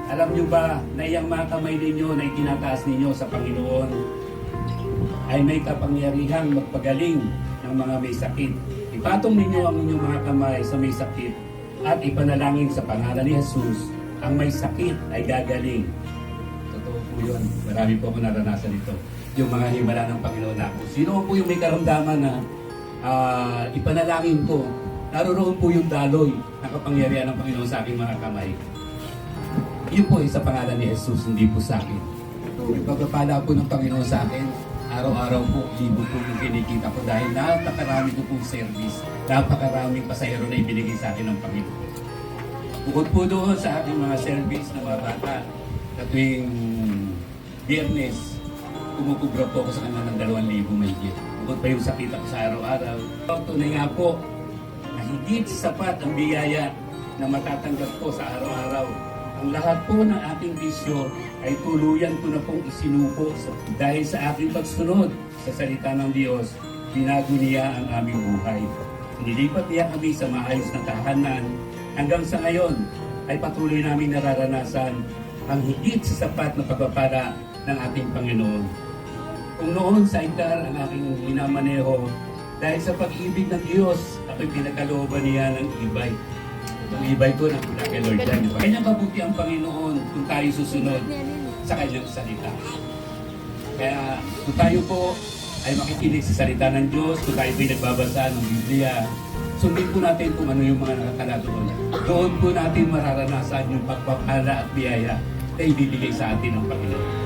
Alam nyo ba na iyang mga kamay ninyo na itinataas ninyo sa Panginoon ay may kapangyarihang magpagaling ng mga may sakit. Ipatong ninyo ang inyong mga kamay sa may sakit at ipanalangin sa pangalan ni Jesus, ang may sakit ay gagaling. Totoo po yun. Marami po ako naranasan ito. Yung mga himala ng Panginoon ako. Sino po yung may karamdaman na ipanalangin ko, naroon po yung daloy ng kapangyarihan ng Panginoon sa aking mga kamay. Yun po ay sa pangalan ni Jesus, hindi po sa akin. Yung pagpapala po ng Panginoon sa akin, araw-araw po, libo po yung kinikita ko dahil napakarami ko pong service, napakaraming pasahero na ibinigay sa akin ng Panginoon. Bukod po doon sa aking mga service na mga bata, na tuwing Biyernes, kumukubra po ako sa kanila ng 2,000 mahigit. Bukod pa yung sakit ako sa araw-araw. Tunay nga po na higit sapat ang biyaya na matatanggap ko sa araw-araw. Ang lahat po ng ating bisyo ay tuluyan ko na pong isinuko dahil sa aking pagsunod sa salita ng Diyos, binago niya ang aming buhay. Nilipat niya kami sa maayos na tahanan. Hanggang sa ngayon ay patuloy namin nararanasan ang higit sa sapat na pagpapala ng ating Panginoon. Kung noon sa Idar ang aking minamaneho, dahil sa pag-ibig ng Diyos, ako'y pinagkalooban niya ng e-bike. Itong e-bike ko na kay Lord yan. Kanyang kabuti ang Panginoon kung tayo susunod sa kanyang salita. Kaya kung tayo po ay makikinig sa salita ng Diyos, kung tayo po'y nagbabasa ng Biblia, sundin po natin kung ano yung mga nakakala doon. Doon po natin mararanasan yung pagpapala at biyaya na ibibigay sa atin ng Panginoon.